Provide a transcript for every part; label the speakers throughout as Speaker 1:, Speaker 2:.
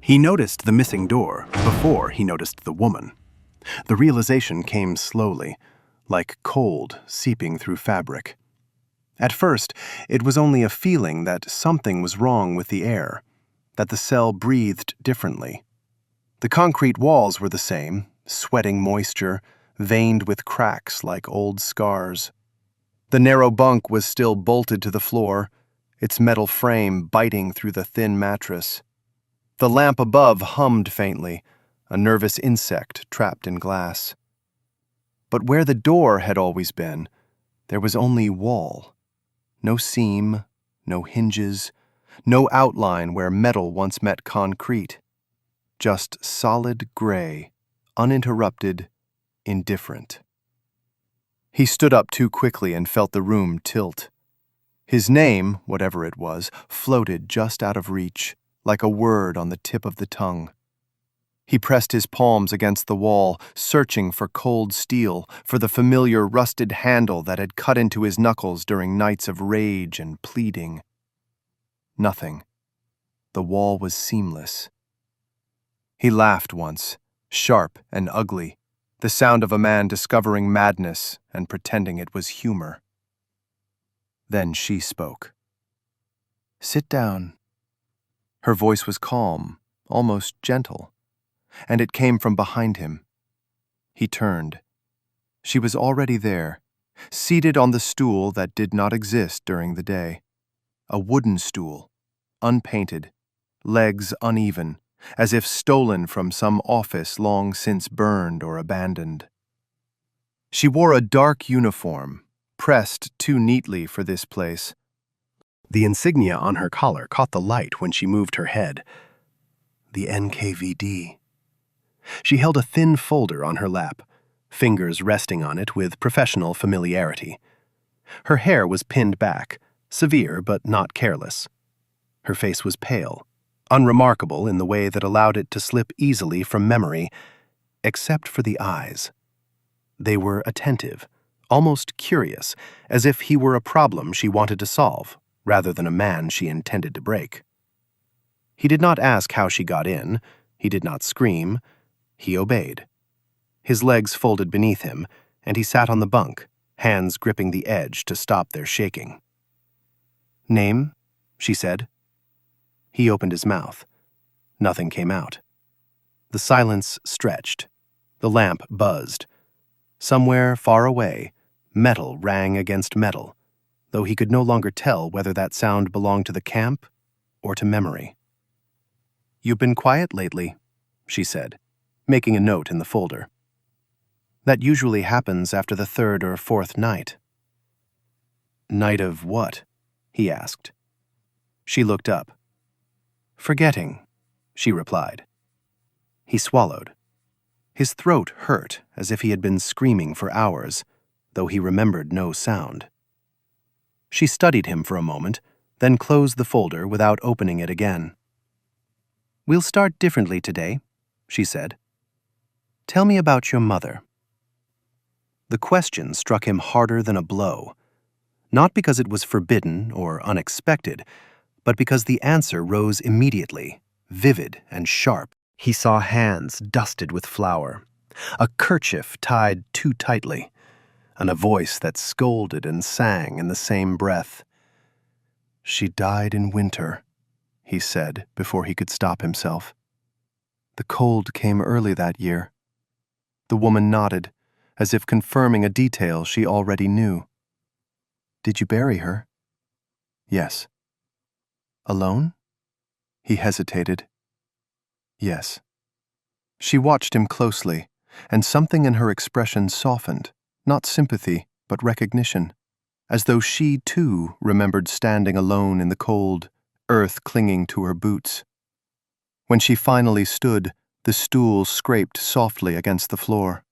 Speaker 1: He noticed the missing door before he noticed the woman. The realization came slowly, like cold seeping through fabric. At first, it was only a feeling that something was wrong with the air, that the cell breathed differently. The concrete walls were the same, sweating moisture, veined with cracks like old scars. The narrow bunk was still bolted to the floor, its metal frame biting through the thin mattress. The lamp above hummed faintly, a nervous insect trapped in glass. But where the door had always been, there was only wall. No seam, no hinges, no outline where metal once met concrete. Just solid gray, uninterrupted, indifferent. He stood up too quickly and felt the room tilt. His name, whatever it was, floated just out of reach, like a word on the tip of the tongue. He pressed his palms against the wall, searching for cold steel, for the familiar rusted handle that had cut into his knuckles during nights of rage and pleading. Nothing. The wall was seamless. He laughed once, sharp and ugly, the sound of a man discovering madness and pretending it was humor. Then she spoke. "Sit down." Her voice was calm, almost gentle, and it came from behind him. He turned. She was already there, seated on the stool that did not exist during the day. A wooden stool, unpainted, legs uneven, as if stolen from some office long since burned or abandoned. She wore a dark uniform, pressed too neatly for this place. The insignia on her collar caught the light when she moved her head. The NKVD. She held a thin folder on her lap, fingers resting on it with professional familiarity. Her hair was pinned back, severe but not careless. Her face was pale, unremarkable in the way that allowed it to slip easily from memory, except for the eyes. They were attentive, almost curious, as if he were a problem she wanted to solve, rather than a man she intended to break. He did not ask how she got in. He did not scream. He obeyed. His legs folded beneath him, and he sat on the bunk, hands gripping the edge to stop their shaking. "Name?" she said. He opened his mouth. Nothing came out. The silence stretched. The lamp buzzed. Somewhere far away, metal rang against metal, though he could no longer tell whether that sound belonged to the camp or to memory. "You've been quiet lately," she said, making a note in the folder. "That usually happens after the third or fourth night." "Night of what?" he asked. She looked up. "Forgetting," she replied. He swallowed. His throat hurt as if he had been screaming for hours, though he remembered no sound. She studied him for a moment, then closed the folder without opening it again. "We'll start differently today," she said. "Tell me about your mother." The question struck him harder than a blow, not because it was forbidden or unexpected, but because the answer rose immediately, vivid and sharp. He saw hands dusted with flour, a kerchief tied too tightly, and a voice that scolded and sang in the same breath. "She died in winter," he said before he could stop himself. "The cold came early that year." The woman nodded, as if confirming a detail she already knew. "Did you bury her?" "Yes." "Alone?" He hesitated. "Yes." She watched him closely, and something in her expression softened, not sympathy, but recognition, as though she, too, remembered standing alone in the cold, earth clinging to her boots. When she finally stood, the stool scraped softly against the floor.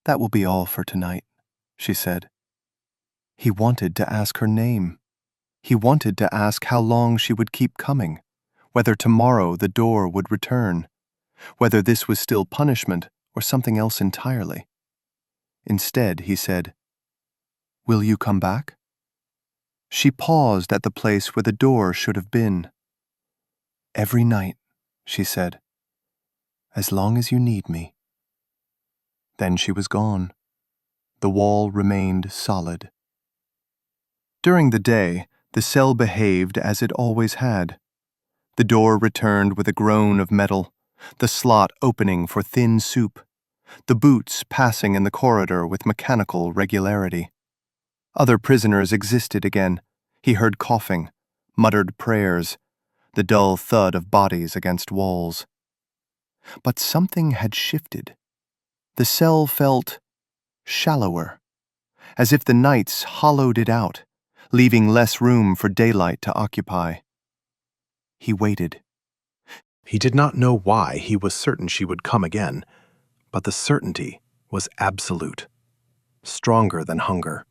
Speaker 1: "That will be all for tonight," she said. He wanted to ask her name. He wanted to ask how long she would keep coming, whether tomorrow the door would return, whether this was still punishment or something else entirely. Instead, he said, "Will you come back?" She paused at the place where the door should have been. "Every night," she said. "As long as you need me." Then she was gone. The wall remained solid. During the day, the cell behaved as it always had. The door returned with a groan of metal, the slot opening for thin soup, the boots passing in the corridor with mechanical regularity. Other prisoners existed again. He heard coughing, muttered prayers, the dull thud of bodies against walls. But something had shifted. The cell felt shallower, as if the nights hollowed it out, leaving less room for daylight to occupy. He waited. He did not know why he was certain she would come again, but the certainty was absolute, stronger than hunger,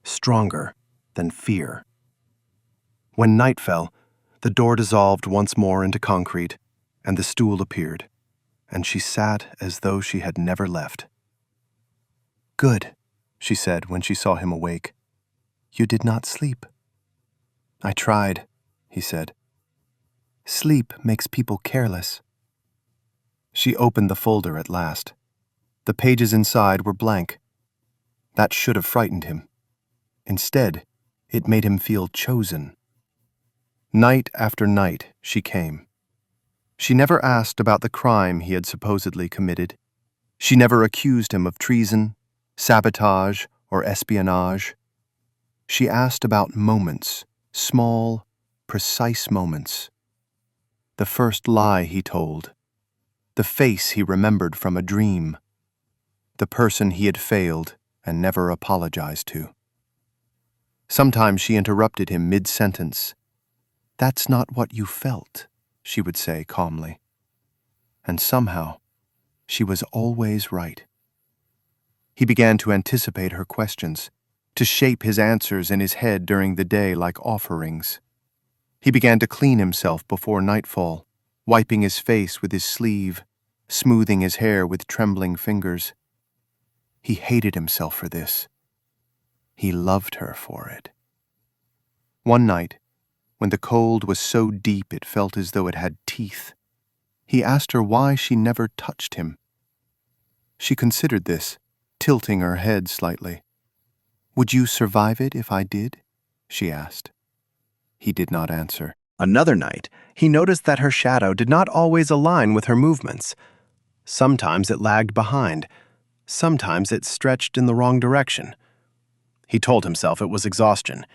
Speaker 1: stronger than fear. When night fell, the door dissolved once more into concrete, and the stool appeared, and she sat as though she had never left. "Good," she said when she saw him awake. "You did not sleep." "I tried," he said. "Sleep makes people careless." She opened the folder at last. The pages inside were blank. That should have frightened him. Instead, it made him feel chosen. Night after night, she came. She never asked about the crime he had supposedly committed. She never accused him of treason, sabotage, or espionage. She asked about moments, small, precise moments. The first lie he told, the face he remembered from a dream, the person he had failed and never apologized to. Sometimes she interrupted him mid-sentence. "That's not what you felt," she would say calmly. And somehow, she was always right. He began to anticipate her questions, to shape his answers in his head during the day like offerings. He began to clean himself before nightfall, wiping his face with his sleeve, smoothing his hair with trembling fingers. He hated himself for this. He loved her for it. One night, when the cold was so deep it felt as though it had teeth, he asked her why she never touched him. She considered this, tilting her head slightly. "Would you survive it if I did?" she asked. He did not answer. Another night, he noticed that her shadow did not always align with her movements. Sometimes it lagged behind. Sometimes it stretched in the wrong direction. He told himself it was exhaustion.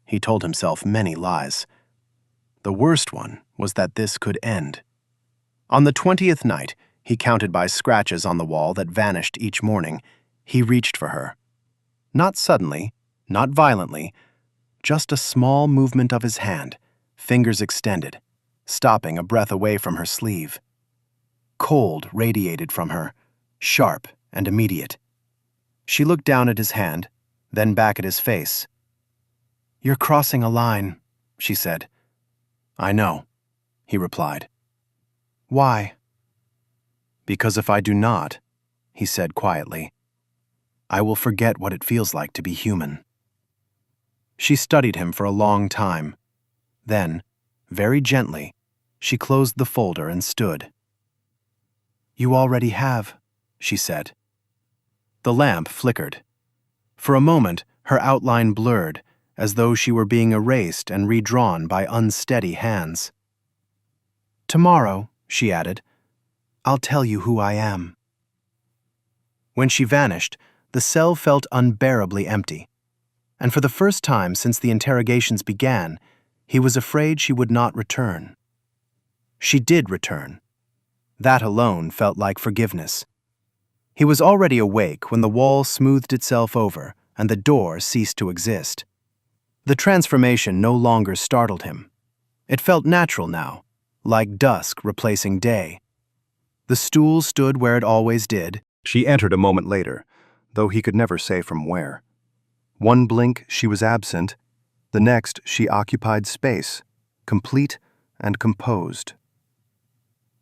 Speaker 1: He told himself many lies. The worst one was that this could end. On the 20th night, he counted by scratches on the wall that vanished each morning, he reached for her. Not suddenly, not violently, just a small movement of his hand, fingers extended, stopping a breath away from her sleeve. Cold radiated from her, sharp and immediate. She looked down at his hand, then back at his face. "You're crossing a line," she said. "I know," he replied. "Why?" "Because if I do not," he said quietly, "I will forget what it feels like to be human." She studied him for a long time. Then, very gently, she closed the folder and stood. "You already have," she said. The lamp flickered. For a moment, her outline blurred, as though she were being erased and redrawn by unsteady hands. "Tomorrow," she added, "I'll tell you who I am." When she vanished, the cell felt unbearably empty, and for the first time since the interrogations began, he was afraid she would not return. She did return. That alone felt like forgiveness. He was already awake when the wall smoothed itself over and the door ceased to exist. The transformation no longer startled him. It felt natural now, like dusk replacing day. The stool stood where it always did. She entered a moment later, though he could never say from where. One blink she was absent, the next she occupied space, complete and composed.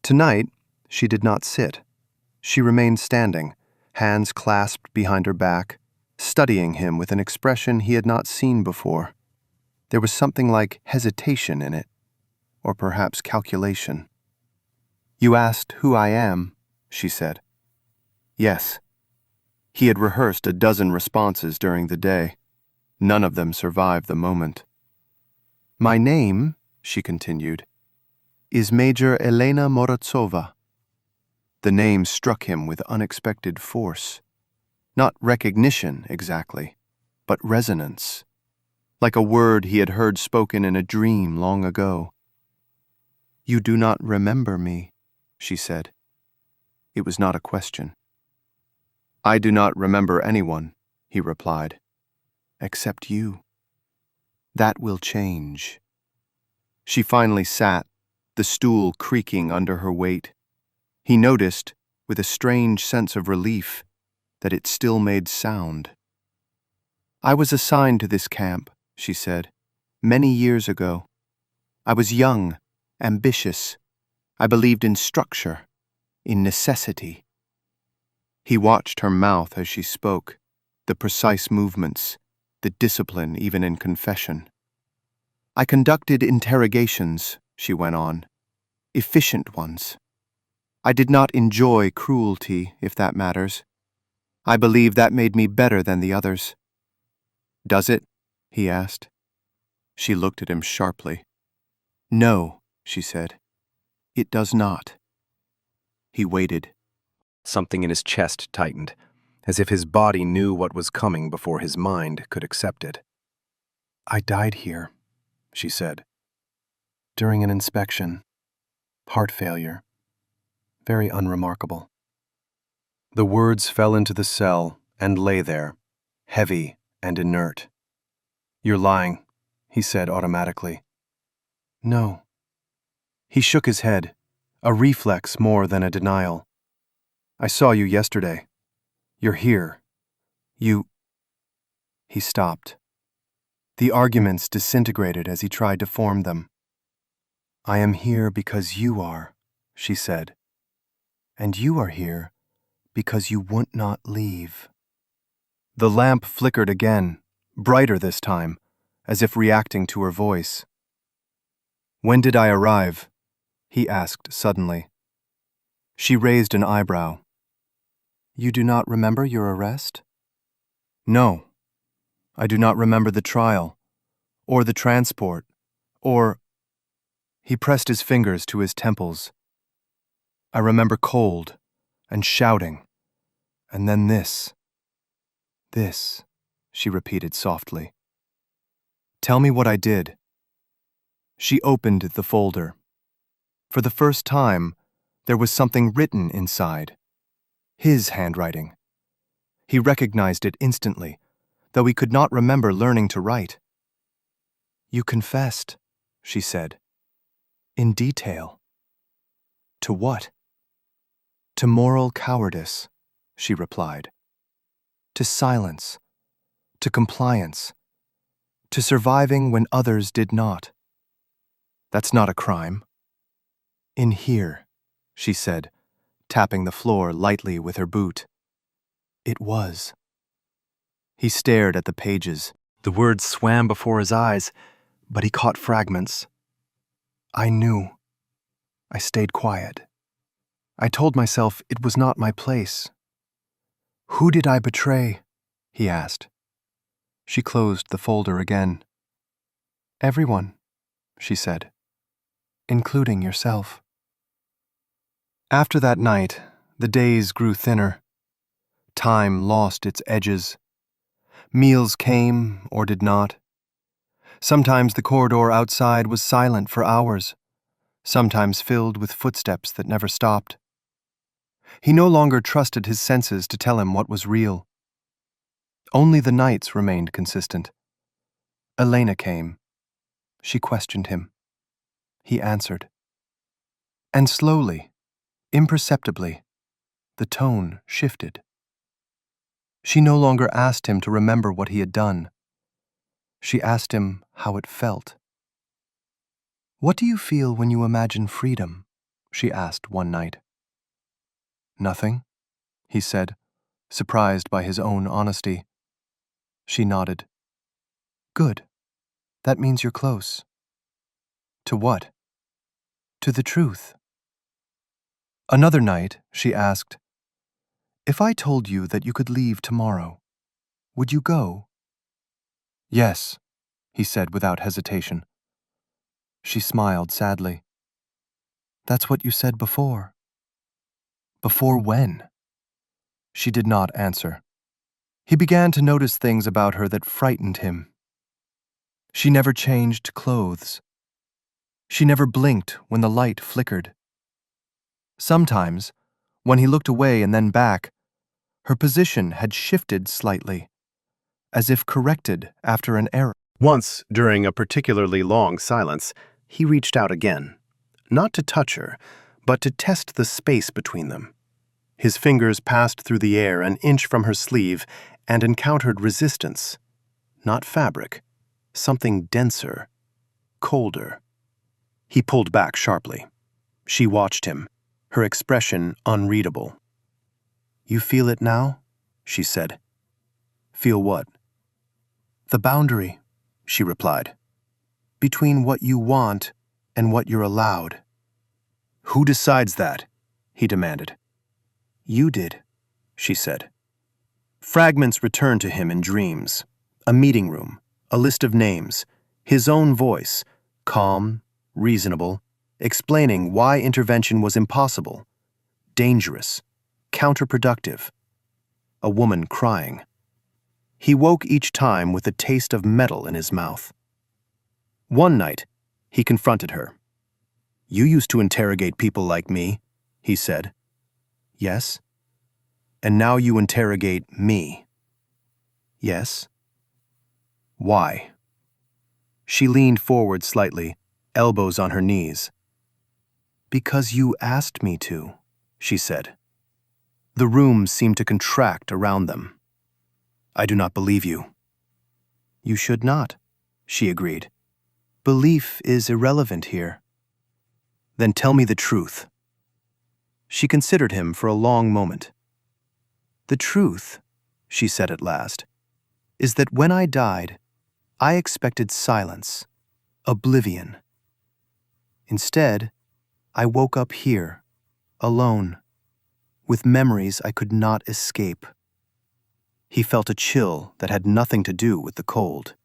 Speaker 1: Tonight, she did not sit. She remained standing, hands clasped behind her back, studying him with an expression he had not seen before. There was something like hesitation in it, or perhaps calculation. "You asked who I am," she said. Yes. He had rehearsed a dozen responses during the day. None of them survived the moment. "My name," she continued, "is Major Elena Morozova." The name struck him with unexpected force. Not recognition, exactly, but resonance. Like a word he had heard spoken in a dream long ago. "You do not remember me," she said. It was not a question. "I do not remember anyone," he replied, "except you. That will change." She finally sat, the stool creaking under her weight. He noticed, with a strange sense of relief, that it still made sound. "I was assigned to this camp," she said, "many years ago. I was young, ambitious. I believed in structure, in necessity." He watched her mouth as she spoke, the precise movements, the discipline even in confession. "I conducted interrogations," she went on, "efficient ones. I did not enjoy cruelty, if that matters. I believe that made me better than the others." "Does it?" he asked. She looked at him sharply. "No," she said, "it does not." He waited. Something in his chest tightened, as if his body knew what was coming before his mind could accept it. "I died here," she said, "during an inspection. Heart failure. Very unremarkable." The words fell into the cell and lay there, heavy and inert. "You're lying," he said automatically. "No." He shook his head, a reflex more than a denial. "I saw you yesterday. You're here. You—" He stopped. The arguments disintegrated as he tried to form them. "I am here because you are," she said. "And you are here because you would not leave." The lamp flickered again, brighter this time, as if reacting to her voice. "When did I arrive?" he asked suddenly. She raised an eyebrow. "You do not remember your arrest?" "No. I do not remember the trial, or the transport, or—" He pressed his fingers to his temples. "I remember cold, and shouting, and then this." "This," she repeated softly. "Tell me what I did." She opened the folder. For the first time, there was something written inside. His handwriting. He recognized it instantly, though he could not remember learning to write. "You confessed," she said. "In detail." "To what?" "To moral cowardice," she replied. "To silence. To compliance. To surviving when others did not." "That's not a crime." "In here," she said, tapping the floor lightly with her boot. "It was." He stared at the pages. The words swam before his eyes, but he caught fragments. "I knew. I stayed quiet. I told myself it was not my place." "Who did I betray?" he asked. She closed the folder again. "Everyone," she said, "including yourself." After that night, the days grew thinner. Time lost its edges. Meals came or did not. Sometimes the corridor outside was silent for hours, sometimes filled with footsteps that never stopped. He no longer trusted his senses to tell him what was real. Only the nights remained consistent. Elena came. She questioned him. He answered. And slowly, imperceptibly, the tone shifted. She no longer asked him to remember what he had done. She asked him how it felt. "What do you feel when you imagine freedom?" she asked one night. "Nothing," he said, surprised by his own honesty. She nodded. "Good. That means you're close." "To what?" "To the truth." Another night, she asked, "If I told you that you could leave tomorrow, would you go?" "Yes," he said without hesitation. She smiled sadly. "That's what you said before." "Before when?" She did not answer. He began to notice things about her that frightened him. She never changed clothes. She never blinked when the light flickered. Sometimes, when he looked away and then back, her position had shifted slightly, as if corrected after an error. Once, during a particularly long silence, he reached out again, not to touch her, but to test the space between them. His fingers passed through the air an inch from her sleeve and encountered resistance. Not fabric, something denser, colder. He pulled back sharply. She watched him, her expression unreadable. "You feel it now?" she said. "Feel what?" "The boundary," she replied, "between what you want and what you're allowed." "Who decides that?" he demanded. "You did," she said. Fragments returned to him in dreams. A meeting room, a list of names, his own voice, calm, reasonable, explaining why intervention was impossible, dangerous, counterproductive. A woman crying. He woke each time with a taste of metal in his mouth. One night, he confronted her. "You used to interrogate people like me," he said. "Yes." "And now you interrogate me." "Yes." "Why?" She leaned forward slightly, elbows on her knees. "Because you asked me to," she said. The room seemed to contract around them. "I do not believe you." "You should not," she agreed. "Belief is irrelevant here." "Then tell me the truth." She considered him for a long moment. "The truth," she said at last, "is that when I died, I expected silence, oblivion. Instead, I woke up here, alone, with memories I could not escape." He felt a chill that had nothing to do with the cold.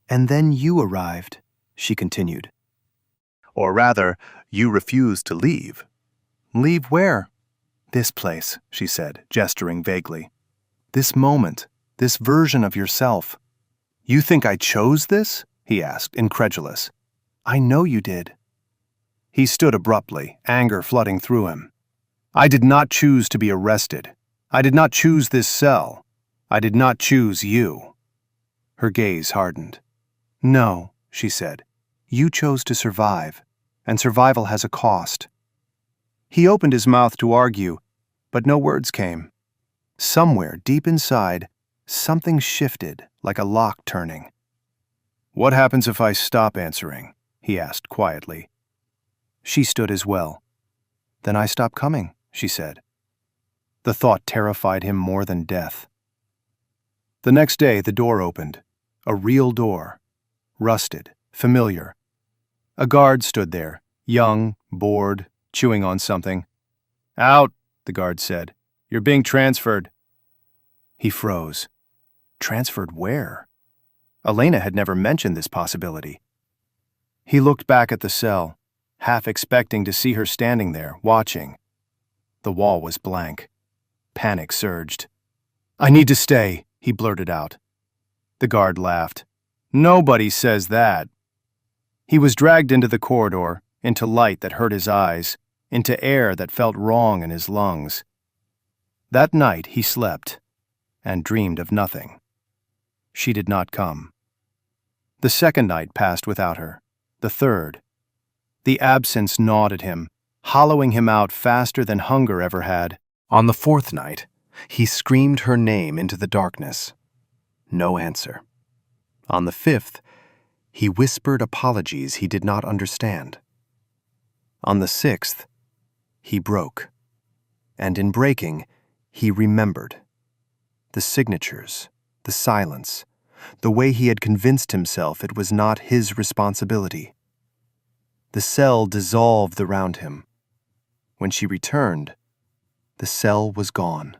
Speaker 1: "And then you arrived," she continued. "Or rather, you refused to leave." "Leave where?" "This place," she said, gesturing vaguely. "This moment, this version of yourself." "You think I chose this?" he asked, incredulous. "I know you did." He stood abruptly, anger flooding through him. "I did not choose to be arrested. I did not choose this cell. I did not choose you." Her gaze hardened. "No," she said. "You chose to survive, and survival has a cost." He opened his mouth to argue, but no words came. Somewhere deep inside, something shifted like a lock turning. "What happens if I stop answering?" he asked quietly. She stood as well. "Then I stop coming," she said. The thought terrified him more than death. The next day the door opened, a real door, rusted, familiar. A guard stood there, young, bored, chewing on something. "Out," the guard said. "You're being transferred." He froze. Transferred where? Elena had never mentioned this possibility. He looked back at the cell, half expecting to see her standing there, watching. The wall was blank. Panic surged. "I need to stay," he blurted out. The guard laughed. "Nobody says that." He was dragged into the corridor, into light that hurt his eyes, into air that felt wrong in his lungs. That night he slept, and dreamed of nothing. She did not come. The second night passed without her. The third. The absence gnawed at him, hollowing him out faster than hunger ever had. On the fourth night, he screamed her name into the darkness. No answer. On the fifth, he whispered apologies he did not understand. On the sixth, he broke. And in breaking, he remembered. The signatures, the silence, the way he had convinced himself it was not his responsibility. The cell dissolved around him. When she returned, the cell was gone.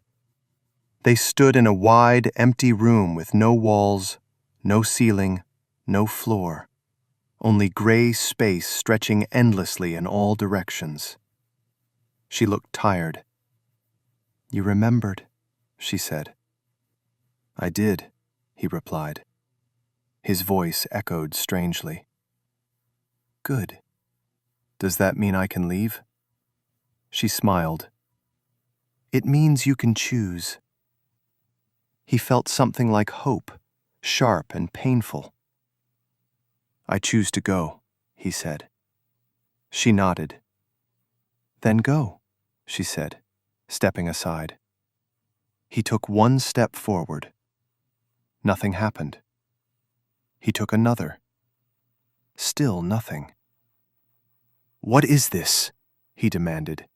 Speaker 1: They stood in a wide, empty room with no walls, no ceiling, no floor, only gray space stretching endlessly in all directions. She looked tired. "You remembered," she said. "I did," he replied. His voice echoed strangely. "Good. Does that mean I can leave?" She smiled. "It means you can choose." He felt something like hope, sharp and painful. "I choose to go," he said. She nodded. "Then go," she said, stepping aside. He took one step forward. Nothing happened. He took another. Still nothing. "What is this?" he demanded.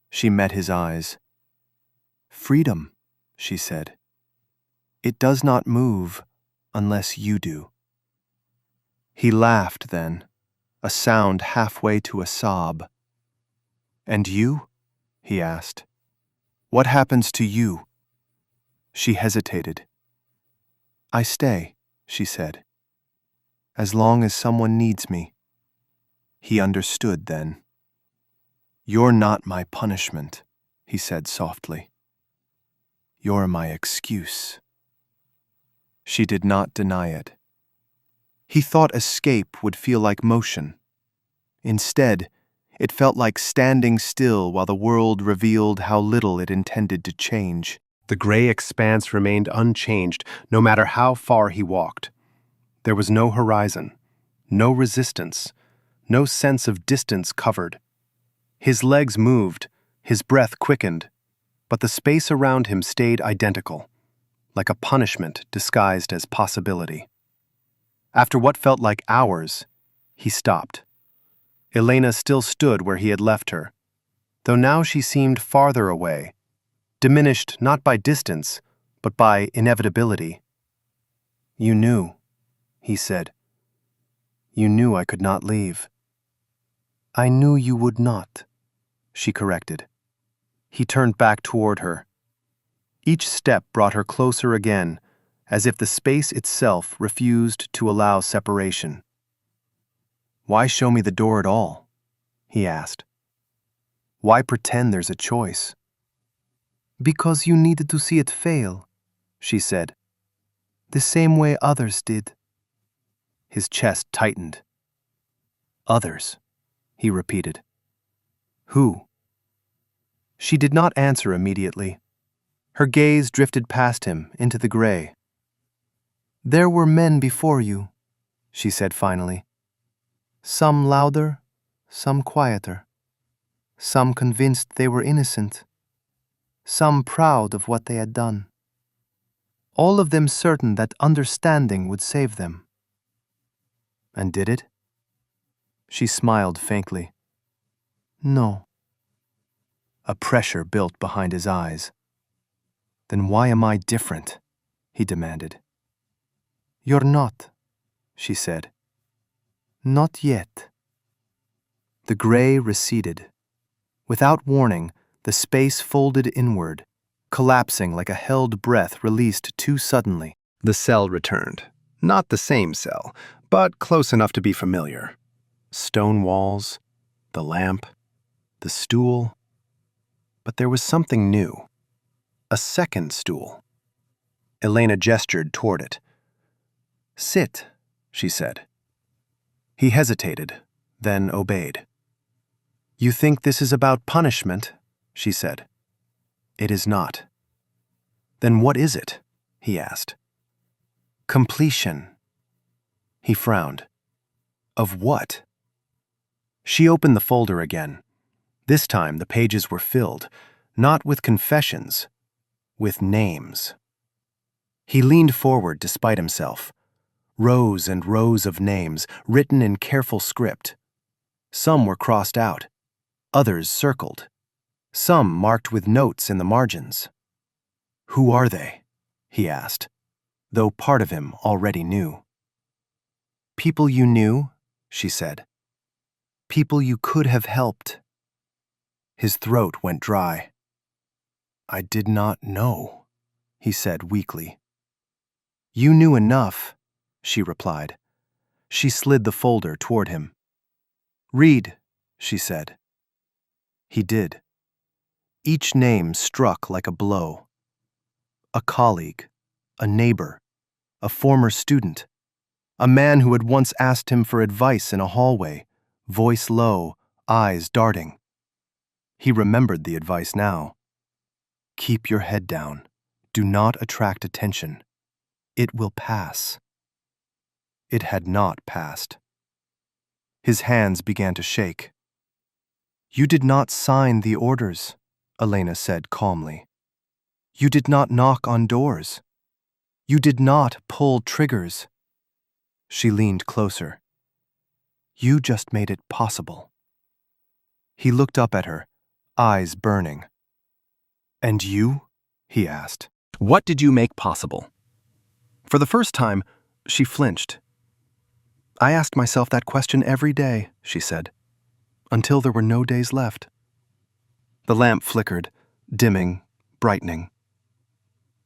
Speaker 1: She met his eyes. "Freedom," she said. "It does not move unless you do." He laughed then, a sound halfway to a sob. "And you?" he asked. "What happens to you?" She hesitated. "I stay," she said, "as long as someone needs me." He understood then. "You're not my punishment," he said softly. "You're my excuse." She did not deny it. He thought escape would feel like motion. Instead, it felt like standing still while the world revealed how little it intended to change. The gray expanse remained unchanged no matter how far he walked. There was no horizon, no resistance, no sense of distance covered. His legs moved, his breath quickened, but the space around him stayed identical, like a punishment disguised as possibility. After what felt like hours, he stopped. Elena still stood where he had left her, though now she seemed farther away, diminished not by distance, but by inevitability. "You knew," he said. "You knew I could not leave." "I knew you would not," she corrected. He turned back toward her. Each step brought her closer again, as if the space itself refused to allow separation. "Why show me the door at all?" he asked. "Why pretend there's a choice?" "Because you needed to see it fail," she said. "The same way others did." His chest tightened. "Others," he repeated. "Who?" She did not answer immediately. Her gaze drifted past him into the gray. "There were men before you," she said finally. "Some louder, some quieter. Some convinced they were innocent. Some proud of what they had done. All of them certain that understanding would save them." "And did it?" She smiled faintly. "No." A pressure built behind his eyes. "Then why am I different?" he demanded. "You're not," she said. "Not yet." The gray receded. Without warning, the space folded inward, collapsing like a held breath released too suddenly. The cell returned. Not the same cell, but close enough to be familiar. Stone walls, the lamp, the stool. But there was something new. A second stool. Elena gestured toward it. "Sit," she said. He hesitated, then obeyed. "You think this is about punishment?" she said. "It is not." "Then what is it?" he asked. "Completion." He frowned. "Of what?" She opened the folder again. This time the pages were filled, not with confessions, with names. He leaned forward despite himself. Rows and rows of names, written in careful script. Some were crossed out, others circled, some marked with notes in the margins. "Who are they?" he asked, though part of him already knew. "People you knew," she said. "People you could have helped." His throat went dry. "I did not know," he said weakly. "You knew enough," she replied. She slid the folder toward him. "Read," she said. He did. Each name struck like a blow. A colleague, a neighbor, a former student, a man who had once asked him for advice in a hallway, voice low, eyes darting. He remembered the advice now. "Keep your head down. Do not attract attention. It will pass." It had not passed. His hands began to shake. "You did not sign the orders," Elena said calmly. "You did not knock on doors. You did not pull triggers." She leaned closer. "You just made it possible." He looked up at her, eyes burning. "And you?" he asked. "What did you make possible?" For the first time, she flinched. "I asked myself that question every day," she said, "until there were no days left." The lamp flickered, dimming, brightening.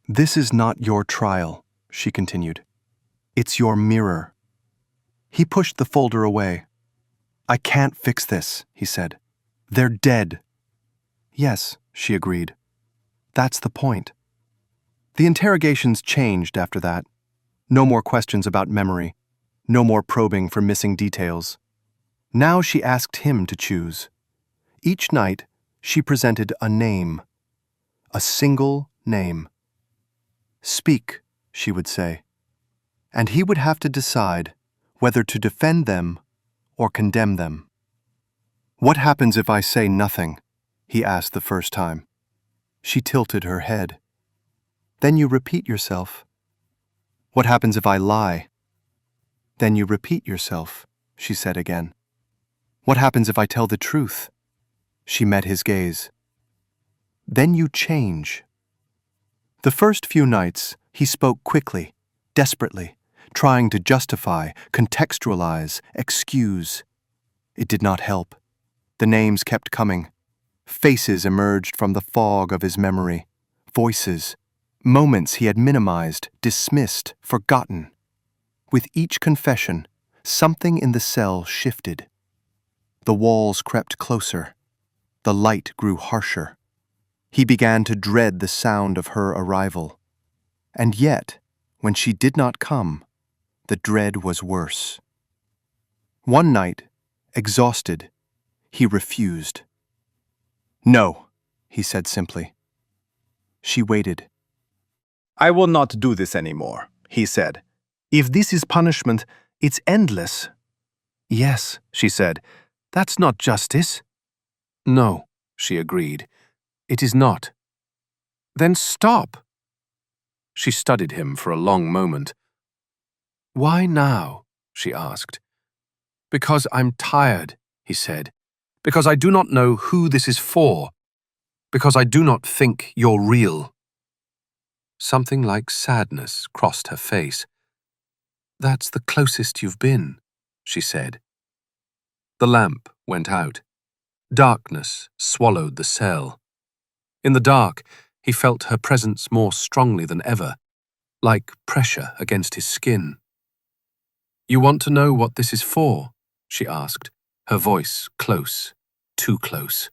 Speaker 1: "This is not your trial," she continued. "It's your mirror." He pushed the folder away. "I can't fix this," he said. "They're dead." "Yes," she agreed. "That's the point." The interrogations changed after that. No more questions about memory. No more probing for missing details. Now she asked him to choose. Each night, she presented a name. A single name. "Speak," she would say. And he would have to decide whether to defend them or condemn them. "What happens if I say nothing?" he asked the first time. She tilted her head. "Then you repeat yourself." "What happens if I lie?" "Then you repeat yourself," she said again. "What happens if I tell the truth?" She met his gaze. "Then you change." The first few nights, he spoke quickly, desperately, trying to justify, contextualize, excuse. It did not help. The names kept coming. Faces emerged from the fog of his memory. Voices. Moments he had minimized, dismissed, forgotten. With each confession, something in the cell shifted. The walls crept closer. The light grew harsher. He began to dread the sound of her arrival. And yet, when she did not come, the dread was worse. One night, exhausted, he refused. "No," he said simply. She waited. "I will not do this anymore," he said. "If this is punishment, it's endless." "Yes," she said. "That's not justice." "No," she agreed. "It is not." "Then stop." She studied him for a long moment. "Why now?" she asked. "Because I'm tired," he said. "Because I do not know who this is for. Because I do not think you're real." Something like sadness crossed her face. "That's the closest you've been," she said. The lamp went out. Darkness swallowed the cell. In the dark, he felt her presence more strongly than ever, like pressure against his skin. "You want to know what this is for?" she asked, her voice close, too close.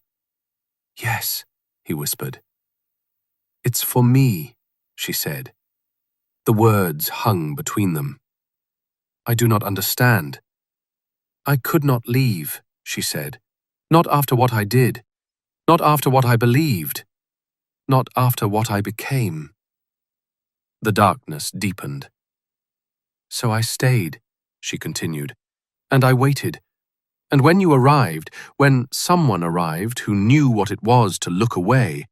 Speaker 1: "Yes," he whispered. "It's for me," she said. The words hung between them. "I do not understand." "I could not leave," she said. "Not after what I did. Not after what I believed. Not after what I became." The darkness deepened. "So I stayed," she continued, "and I waited. And when you arrived, when someone arrived who knew what it was to look away,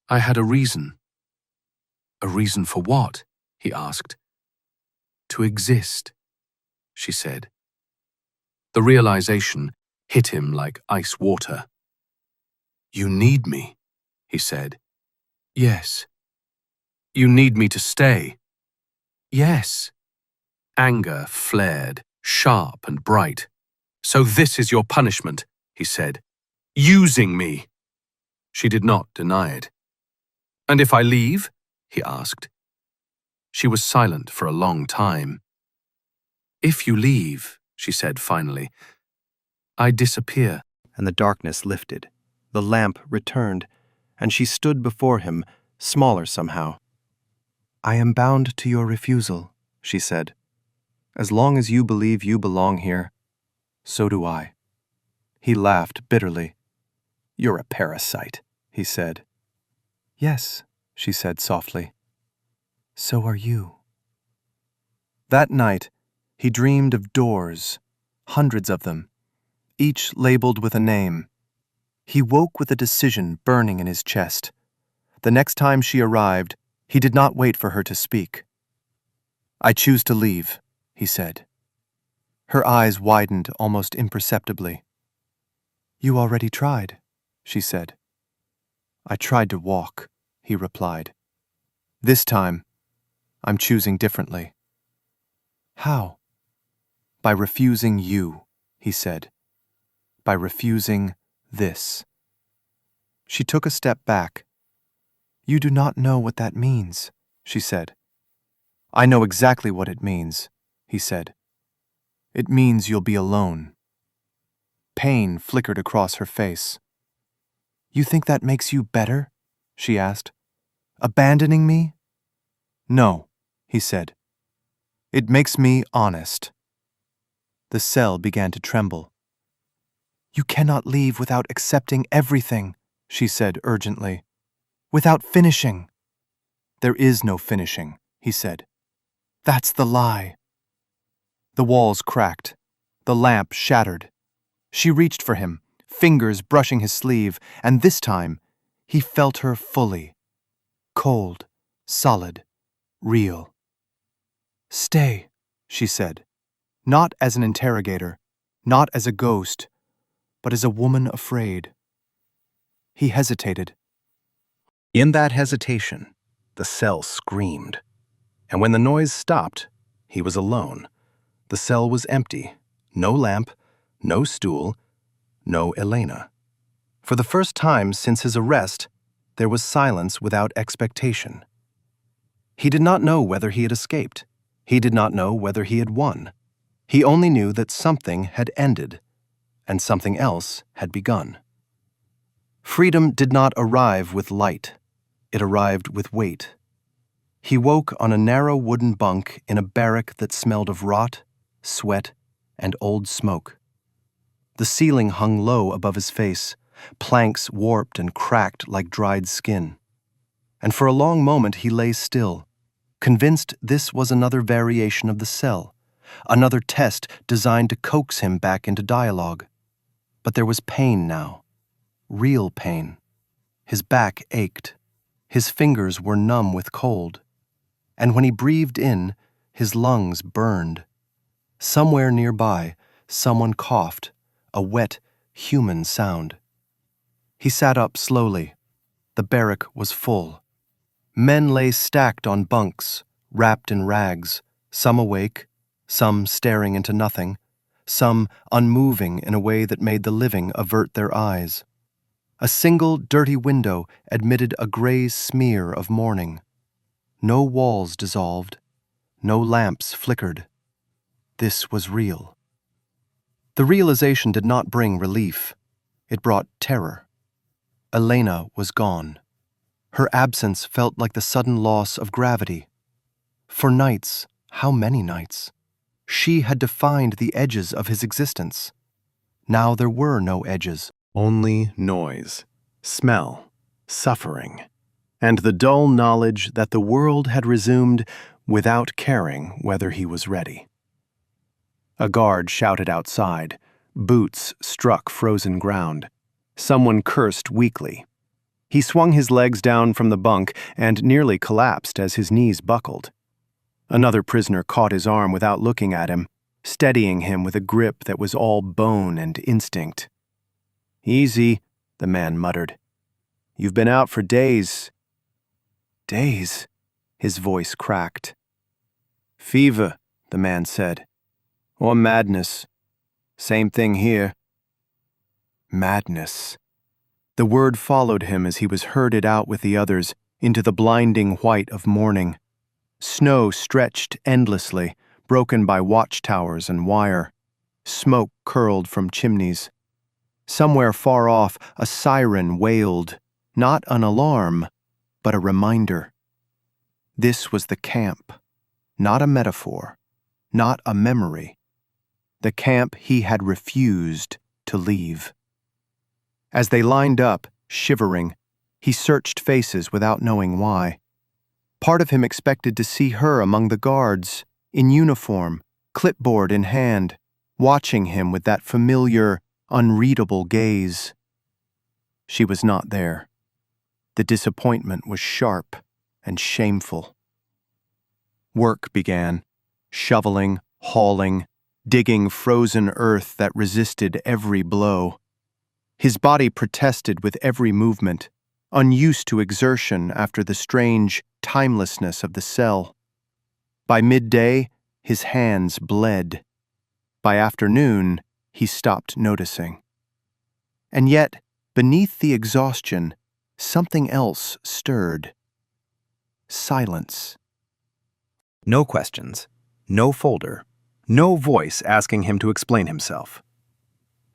Speaker 1: I had a reason." "A reason for what?" he asked. "To exist," she said. The realization hit him like ice water. "You need me," he said. "Yes." "You need me to stay." "Yes." Anger flared, sharp and bright. "So this is your punishment," he said.
Speaker 2: Using me. She did not deny it. And if I leave? He asked. She was silent for a long time. If you leave, she said finally, I disappear.
Speaker 1: And the darkness lifted. The lamp returned, and she stood before him, smaller somehow. I am bound to your refusal, she said. As long as you believe you belong here, so do I. He laughed bitterly. You're a parasite, he said. Yes, she said softly. So are you. That night, he dreamed of doors, hundreds of them, each labeled with a name. He woke with a decision burning in his chest. The next time she arrived, he did not wait for her to speak. I choose to leave, he said. Her eyes widened almost imperceptibly. You already tried, she said. I tried to walk, he replied. This time, I'm choosing differently. How? By refusing you, he said. By refusing this. She took a step back. You do not know what that means, she said. I know exactly what it means, he said. It means you'll be alone. Pain flickered across her face. You think that makes you better? She asked. Abandoning me? No, he said. It makes me honest. The cell began to tremble. You cannot leave without accepting everything, she said urgently. Without finishing. There is no finishing, he said. That's the lie. The walls cracked. The lamp shattered. She reached for him, fingers brushing his sleeve, and this time he felt her fully. Cold, solid, real. Stay, she said, not as an interrogator, not as a ghost, but as a woman afraid. He hesitated. In that hesitation, the cell screamed. And when the noise stopped, he was alone. The cell was empty. No lamp, no stool, no Elena. For the first time since his arrest, there was silence without expectation. He did not know whether he had escaped. He did not know whether he had won. He only knew that something had ended, and something else had begun. Freedom did not arrive with light. It arrived with weight. He woke on a narrow wooden bunk in a barrack that smelled of rot, sweat, and old smoke. The ceiling hung low above his face, planks warped and cracked like dried skin. And for a long moment he lay still, convinced this was another variation of the cell, another test designed to coax him back into dialogue. But there was pain now, real pain. His back ached. His fingers were numb with cold. And when he breathed in, his lungs burned. Somewhere nearby, someone coughed, a wet, human sound. He sat up slowly. The barrack was full. Men lay stacked on bunks, wrapped in rags, some awake, some staring into nothing, some unmoving in a way that made the living avert their eyes. A single dirty window admitted a gray smear of morning. No walls dissolved, no lamps flickered. This was real. The realization did not bring relief. It brought terror. Elena was gone. Her absence felt like the sudden loss of gravity. For nights, how many nights? She had defined the edges of his existence. Now there were no edges. Only noise, smell, suffering, and the dull knowledge that the world had resumed without caring whether he was ready. A guard shouted outside. Boots struck frozen ground. Someone cursed weakly. He swung his legs down from the bunk and nearly collapsed as his knees buckled. Another prisoner caught his arm without looking at him, steadying him with a grip that was all bone and instinct. "Easy," the man muttered. "You've been out for days." "Days?" His voice cracked. "Fever," the man said. "Or madness. Same thing here." Madness. The word followed him as he was herded out with the others into the blinding white of morning. Snow stretched endlessly, broken by watchtowers and wire. Smoke curled from chimneys. Somewhere far off, a siren wailed, not an alarm, but a reminder. This was the camp, not a metaphor, not a memory. The camp he had refused to leave. As they lined up, shivering, he searched faces without knowing why. Part of him expected to see her among the guards, in uniform, clipboard in hand, watching him with that familiar, unreadable gaze. She was not there. The disappointment was sharp and shameful. Work began, shoveling, hauling, digging frozen earth that resisted every blow. His body protested with every movement, unused to exertion after the strange timelessness of the cell. By midday, his hands bled. By afternoon, he stopped noticing. And yet, beneath the exhaustion, something else stirred. Silence. No questions, no folder, no voice asking him to explain himself.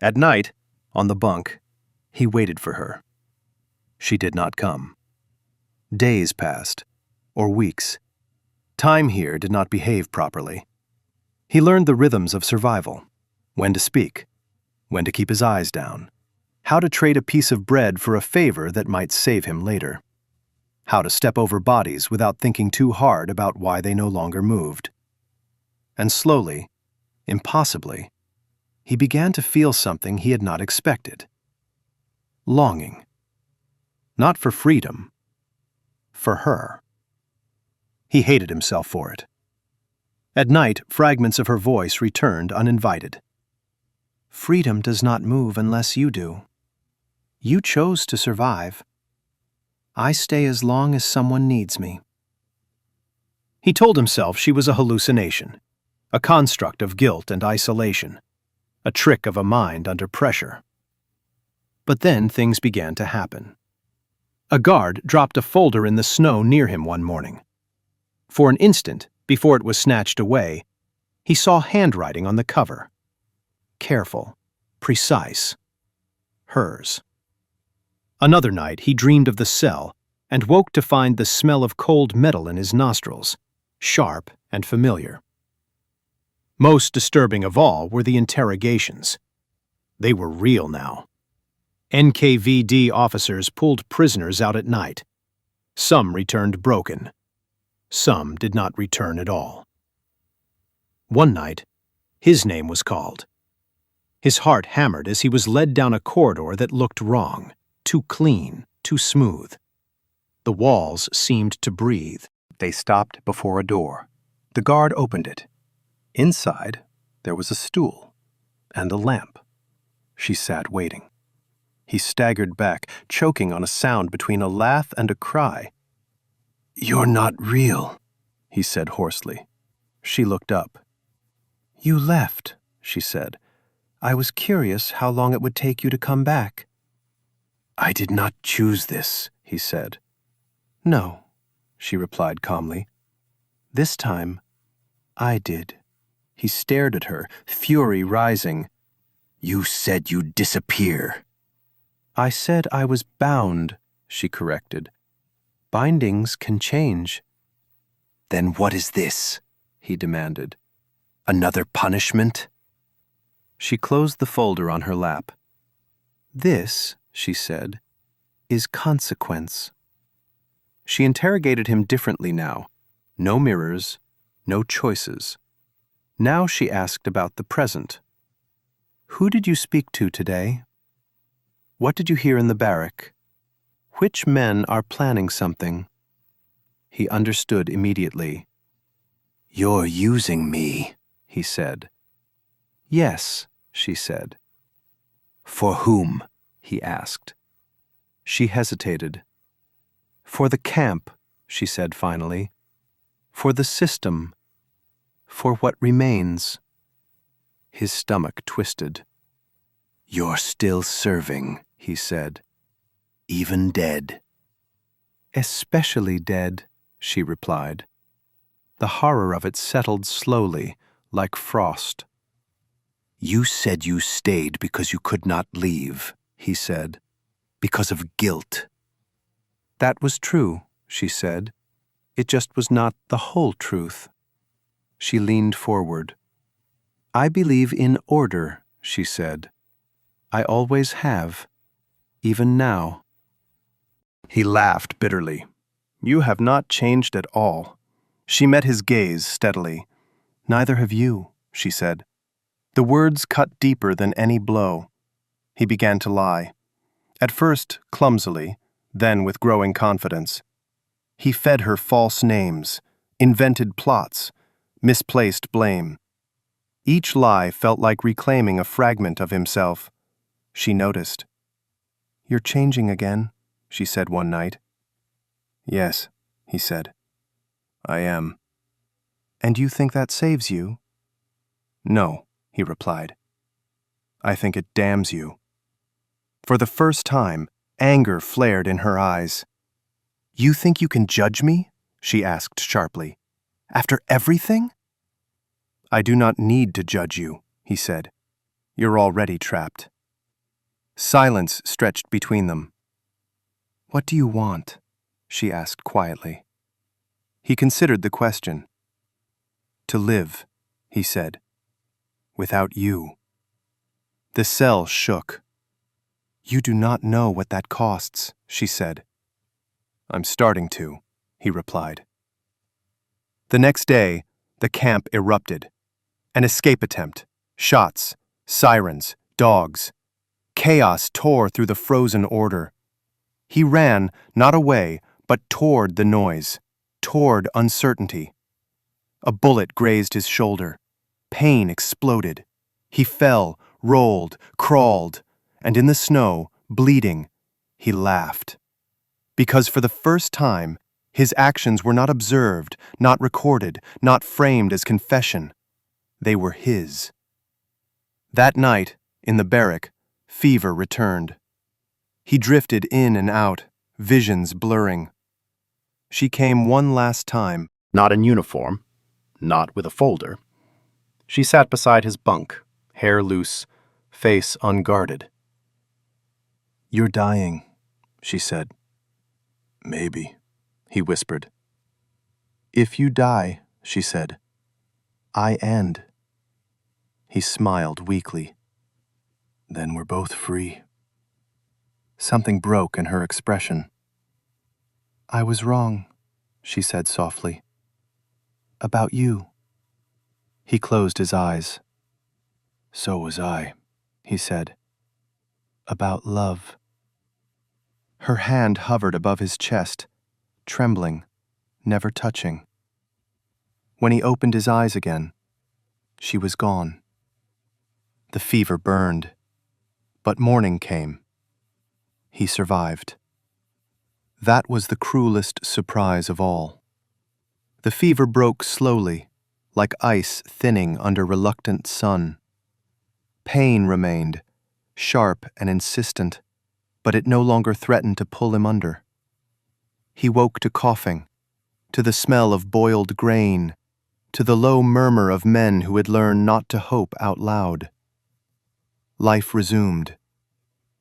Speaker 1: At night, on the bunk, he waited for her. She did not come. Days passed, or weeks. Time here did not behave properly. He learned the rhythms of survival, when to speak, when to keep his eyes down, how to trade a piece of bread for a favor that might save him later, how to step over bodies without thinking too hard about why they no longer moved. And slowly, impossibly, he began to feel something he had not expected. Longing. Not for freedom. For her. He hated himself for it. At night, fragments of her voice returned uninvited. Freedom does not move unless you do. You chose to survive. I stay as long as someone needs me. He told himself she was a hallucination, a construct of guilt and isolation, a trick of a mind under pressure. But then things began to happen. A guard dropped a folder in the snow near him one morning. For an instant, before it was snatched away, he saw handwriting on the cover. Careful, precise. Hers. Another night he dreamed of the cell and woke to find the smell of cold metal in his nostrils, sharp and familiar. Most disturbing of all were the interrogations. They were real now. NKVD officers pulled prisoners out at night. Some returned broken. Some did not return at all. One night, his name was called. His heart hammered as he was led down a corridor that looked wrong, too clean, too smooth. The walls seemed to breathe. They stopped before a door. The guard opened it. Inside, there was a stool and a lamp. She sat waiting. He staggered back, choking on a sound between a laugh and a cry. "You're not real," he said hoarsely. She looked up. "You left," she said. "I was curious how long it would take you to come back." "I did not choose this," he said. "No," she replied calmly. "This time, I did." He stared at her, fury rising. "You said you'd disappear." "I said I was bound," she corrected. "Bindings can change." "Then what is this?" he demanded. "Another punishment?" She closed the folder on her lap. "This," she said, "is consequence." She interrogated him differently now. No mirrors, no choices. Now she asked about the present. "Who did you speak to today? What did you hear in the barrack? Which men are planning something?" He understood immediately. "You're using me," he said. "Yes," she said. "For whom?" he asked. She hesitated. "For the camp," she said finally. "For the system. For what remains." His stomach twisted. "You're still serving," he said. even dead." "Especially dead," she replied. The horror of it settled slowly, like frost. "You said you stayed because you could not leave," he said, "because of guilt." "That was true," she said. "It just was not the whole truth." She leaned forward. "I believe in order," she said. "I always have, even now." He laughed bitterly. "You have not changed at all." She met his gaze steadily. "Neither have you," she said. The words cut deeper than any blow. He began to lie. At first, clumsily, then with growing confidence. He fed her false names, invented plots, misplaced blame. Each lie felt like reclaiming a fragment of himself. She noticed. "You're changing again," she said one night. "Yes," he said. "I am." "And you think that saves you?" "No," he replied. "I think it damns you." For the first time, anger flared in her eyes. "You think you can judge me?" she asked sharply. "After everything?" "I do not need to judge you," he said. "You're already trapped." Silence stretched between them. "What do you want?" she asked quietly. He considered the question. "To live," he said, "without you." The cell shook. "You do not know what that costs," she said. "I'm starting to," he replied. The next day, the camp erupted. An escape attempt, shots, sirens, dogs. Chaos tore through the frozen order. He ran, not away, but toward the noise, toward uncertainty. A bullet grazed his shoulder. Pain exploded. He fell, rolled, crawled, and in the snow, bleeding, he laughed. Because for the first time, his actions were not observed, not recorded, not framed as confession. They were his. That night, in the barrack, fever returned. He drifted in and out, visions blurring. She came one last time, not in uniform, not with a folder. She sat beside his bunk, hair loose, face unguarded. "You're dying," she said. "Maybe," he whispered. "If you die," she said, "I end." He smiled weakly. "Then we're both free." Something broke in her expression. "I was wrong," she said softly. "About you." He closed his eyes. "So was I," he said. "About love." Her hand hovered above his chest, trembling, never touching. When he opened his eyes again, she was gone. The fever burned, but morning came. He survived. That was the cruelest surprise of all. The fever broke slowly, like ice thinning under reluctant sun. Pain remained, sharp and insistent, but it no longer threatened to pull him under. He woke to coughing, to the smell of boiled grain, to the low murmur of men who had learned not to hope out loud. Life resumed,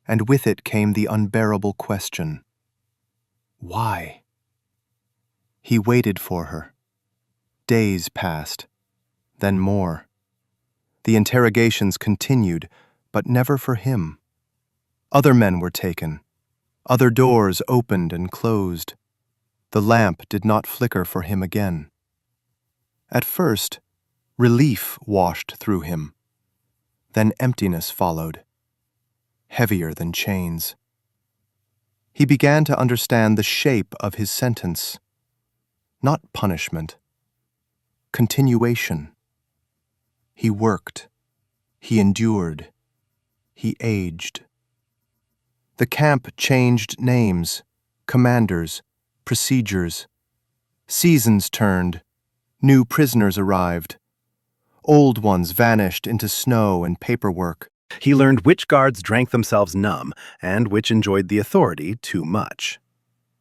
Speaker 1: and with it came the unbearable question. Why? He waited for her. Days passed, then more. The interrogations continued, but never for him. Other men were taken. Other doors opened and closed. The lamp did not flicker for him again. At first, relief washed through him. Then emptiness followed, heavier than chains. He began to understand the shape of his sentence. Not punishment. Continuation. He worked. He endured. He aged. The camp changed names, commanders, procedures. Seasons turned. New prisoners arrived. Old ones vanished into snow and paperwork. He learned which guards drank themselves numb and which enjoyed the authority too much.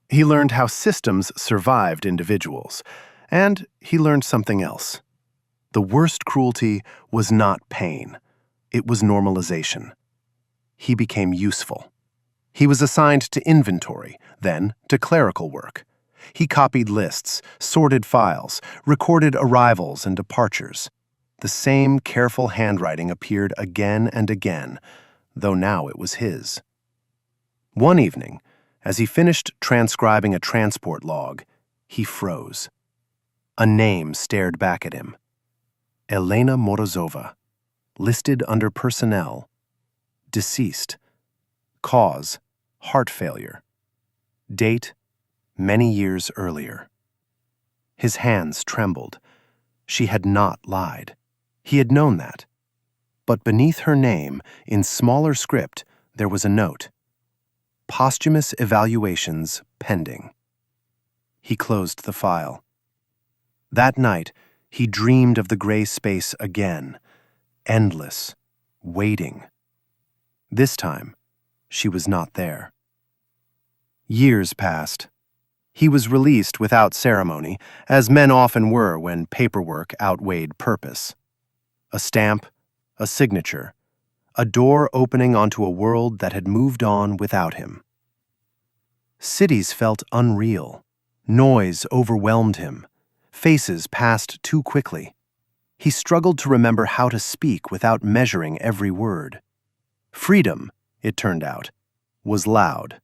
Speaker 1: He learned how systems survived individuals, and he learned something else. The worst cruelty was not pain. It was normalization. He became useful. He was assigned to inventory, then to clerical work. He copied lists, sorted files, recorded arrivals and departures. The same careful handwriting appeared again and again, though now it was his. One evening, as he finished transcribing a transport log, he froze. A name stared back at him. Elena Morozova, listed under personnel, deceased. Cause, heart failure. Date, many years earlier. His hands trembled. She had not lied. He had known that. But beneath her name, in smaller script, there was a note. Posthumous evaluations pending. He closed the file. That night, he dreamed of the gray space again, endless, waiting. This time, she was not there. Years passed. He was released without ceremony, as men often were when paperwork outweighed purpose. A stamp, a signature, a door opening onto a world that had moved on without him. Cities felt unreal. Noise overwhelmed him. Faces passed too quickly. He struggled to remember how to speak without measuring every word. Freedom, it turned out, was loud.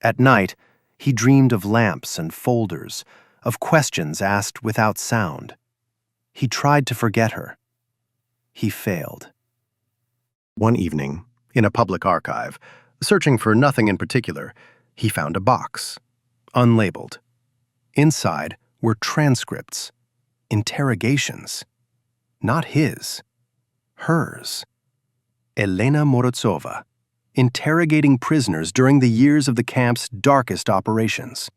Speaker 1: At night, he dreamed of lamps and folders, of questions asked without sound. He tried to forget her. He failed. One evening, in a public archive, searching for nothing in particular, he found a box, unlabeled. Inside were transcripts, interrogations. Not his, hers. Elena Morozova, interrogating prisoners during the years of the camp's darkest operations.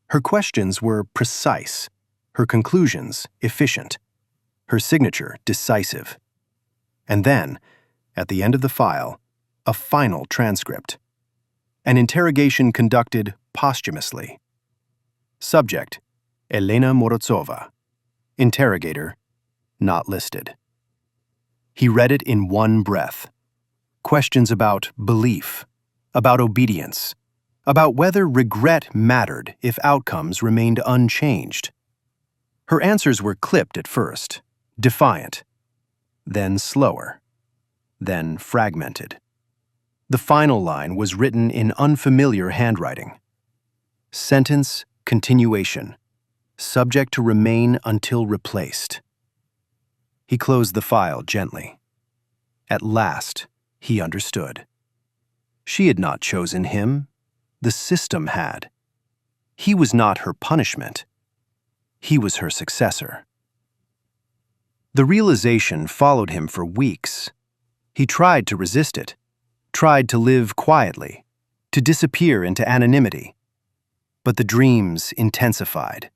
Speaker 1: Her questions were precise, her conclusions efficient, her signature decisive. And then, at the end of the file, a final transcript. An interrogation conducted posthumously. Subject, Elena Morozova. Interrogator, not listed. He read it in one breath. Questions about belief, about obedience, about whether regret mattered if outcomes remained unchanged. Her answers were clipped at first, defiant, then slower, then fragmented. The final line was written in unfamiliar handwriting. Sentence continuation, subject to remain until replaced. He closed the file gently. At last, he understood. She had not chosen him. The system had. He was not her punishment. He was her successor. The realization followed him for weeks. He tried to resist it, tried to live quietly, to disappear into anonymity. But the dreams intensified.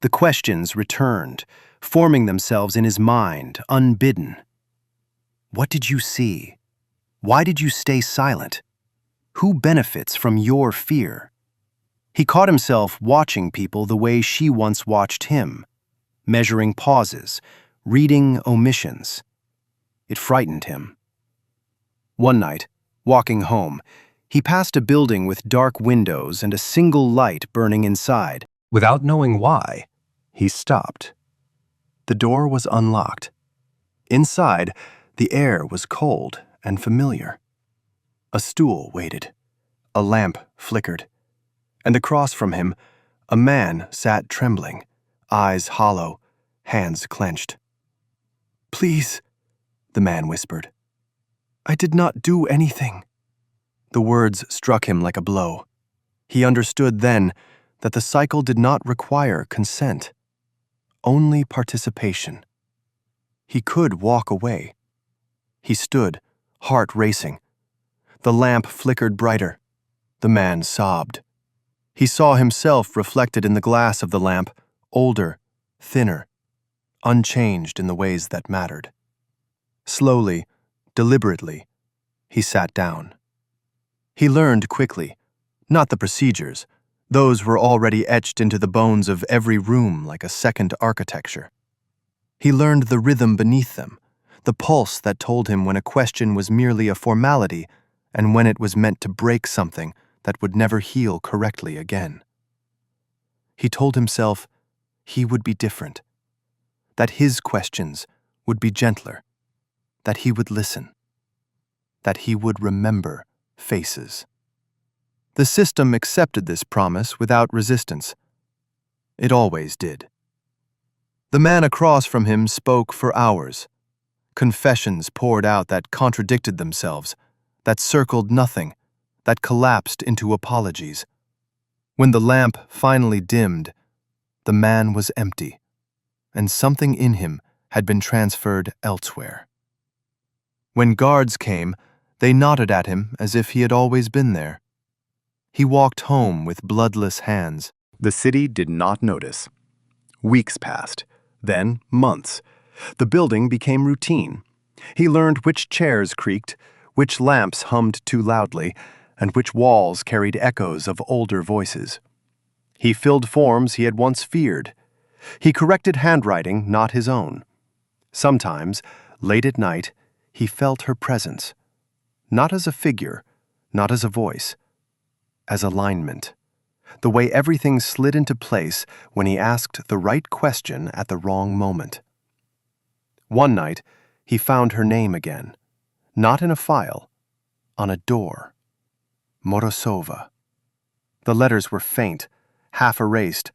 Speaker 1: The questions returned, forming themselves in his mind, unbidden. What did you see? Why did you stay silent? Who benefits from your fear? He caught himself watching people the way she once watched him, measuring pauses, reading omissions. It frightened him. One night, walking home, he passed a building with dark windows and a single light burning inside. Without knowing why, he stopped. The door was unlocked. Inside, the air was cold and familiar. A stool waited. A lamp flickered. And across from him, a man sat trembling, eyes hollow, hands clenched. "Please," the man whispered. "I did not do anything." The words struck him like a blow. He understood then that the cycle did not require consent, only participation. He could walk away. He stood, heart racing. The lamp flickered brighter. The man sobbed. He saw himself reflected in the glass of the lamp, older, thinner, unchanged in the ways that mattered. Slowly, Deliberately, he sat down. He learned quickly, not the procedures. Those were already etched into the bones of every room like a second architecture. He learned the rhythm beneath them, the pulse that told him when a question was merely a formality and when it was meant to break something that would never heal correctly again. He told himself he would be different, that his questions would be gentler, that he would listen, that he would remember faces. The system accepted this promise without resistance. It always did. The man across from him spoke for hours. Confessions poured out that contradicted themselves, that circled nothing, that collapsed into apologies. When the lamp finally dimmed, the man was empty, and something in him had been transferred elsewhere. When guards came, they nodded at him as if he had always been there. He walked home with bloodless hands. The city did not notice. Weeks passed, then months. The building became routine. He learned which chairs creaked, which lamps hummed too loudly, and which walls carried echoes of older voices. He filled forms he had once feared. He corrected handwriting not his own. Sometimes, late at night, he felt her presence, not as a figure, not as a voice, as alignment, the way everything slid into place when he asked the right question at the wrong moment. One night, he found her name again, not in a file, on a door. Morozova. The letters were faint, half erased,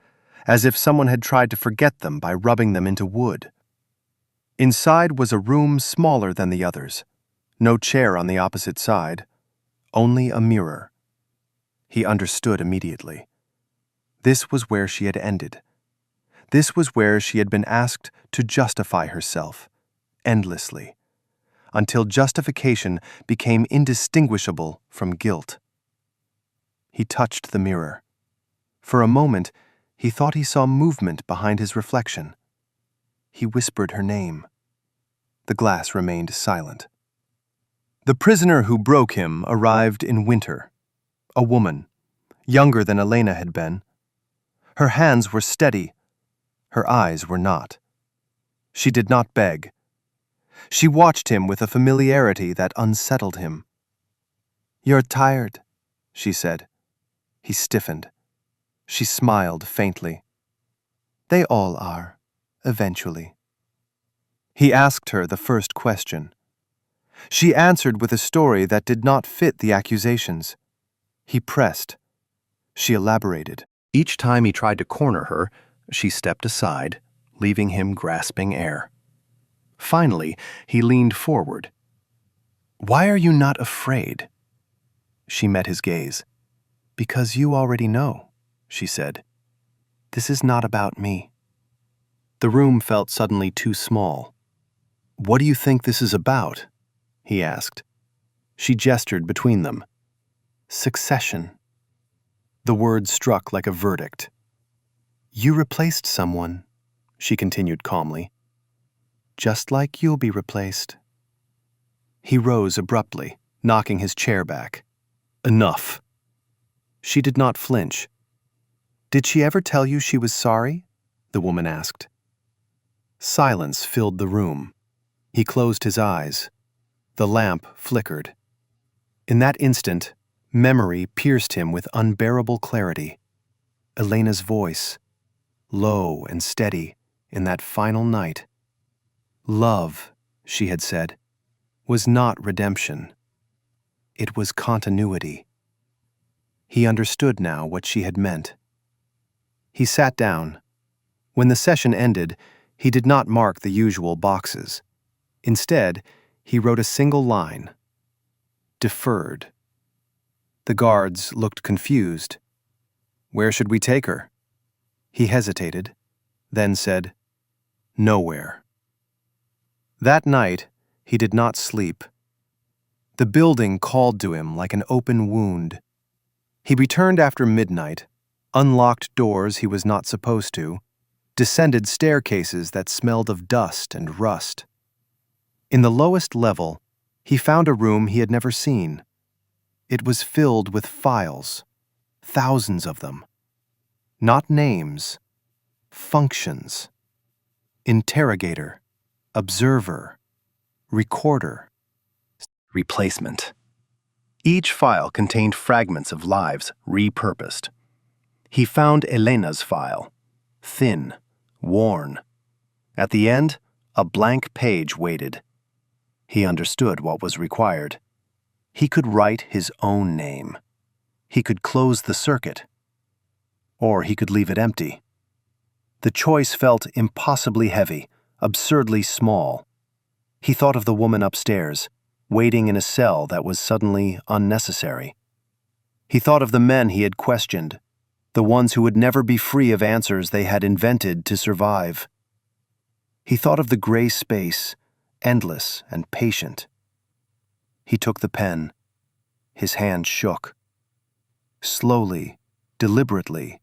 Speaker 1: as if someone had tried to forget them by rubbing them into wood. Inside was a room smaller than the others, no chair on the opposite side, only a mirror. He understood immediately. This was where she had ended. This was where she had been asked to justify herself, endlessly, until justification became indistinguishable from guilt. He touched the mirror. For a moment, he thought he saw movement behind his reflection. He whispered her name. The glass remained silent. The prisoner who broke him arrived in winter. A woman, younger than Elena had been. Her hands were steady. Her eyes were not. She did not beg. She watched him with a familiarity that unsettled him. "You're tired," she said. He stiffened. She smiled faintly. "They all are, eventually." He asked her the first question. She answered with a story that did not fit the accusations. He pressed. She elaborated. Each time he tried to corner her, she stepped aside, leaving him grasping air. Finally, he leaned forward. "Why are you not afraid?" She met his gaze. "Because you already know," she said. "This is not about me." The room felt suddenly too small. "What do you think this is about?" he asked. She gestured between them. "Succession." The word struck like a verdict. "You replaced someone," she continued calmly. "Just like you'll be replaced." He rose abruptly, knocking his chair back. "Enough." She did not flinch. "Did she ever tell you she was sorry?" the woman asked. Silence filled the room. He closed his eyes. The lamp flickered. In that instant, memory pierced him with unbearable clarity. Elena's voice, low and steady, in that final night. Love, she had said, was not redemption. It was continuity. He understood now what she had meant. He sat down. When the session ended, he did not mark the usual boxes. Instead, he wrote a single line. Deferred. The guards looked confused. "Where should we take her?" He hesitated, then said, "Nowhere." That night, he did not sleep. The building called to him like an open wound. He returned after midnight, unlocked doors he was not supposed to, descended staircases that smelled of dust and rust. In the lowest level, He found a room he had never seen. It was filled with files, thousands of them. Not names, functions. Interrogator, observer, recorder, replacement. Each file contained fragments of lives repurposed. He found Elena's file, thin, worn. At the end, a blank page waited. He understood what was required. He could write his own name. He could close the circuit. Or he could leave it empty. The choice felt impossibly heavy, absurdly small. He thought of the woman upstairs, waiting in a cell that was suddenly unnecessary. He thought of the men he had questioned, the ones who would never be free of answers they had invented to survive. He thought of the gray space, endless and patient. He took the pen. His hand shook. Slowly, deliberately,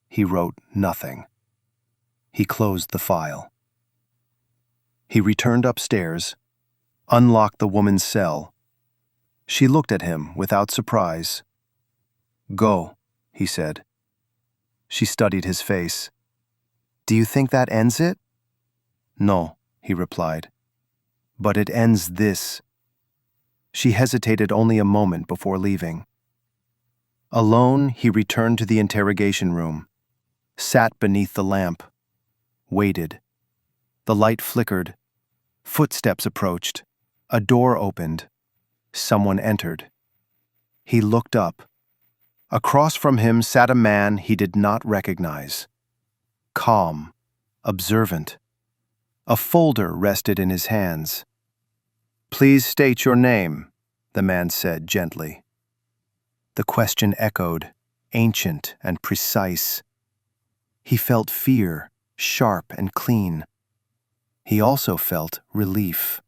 Speaker 1: he wrote nothing. He closed the file. He returned upstairs, unlocked the woman's cell. She looked at him without surprise. "Go," he said. She studied his face. "Do you think that ends it?" "No," he replied. "But it ends this." She hesitated only a moment before leaving. Alone, he returned to the interrogation room, sat beneath the lamp, waited. The light flickered. Footsteps approached. A door opened. Someone entered. He looked up. Across from him sat a man he did not recognize. Calm, observant. A folder rested in his hands. "Please state your name," the man said gently. The question echoed, ancient and precise. He felt fear, sharp and clean. He also felt relief.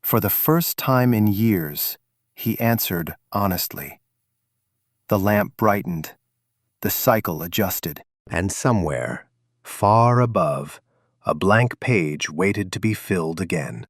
Speaker 1: For the first time in years, he answered honestly. The lamp brightened. The cycle adjusted. And somewhere, far above, a blank page waited to be filled again.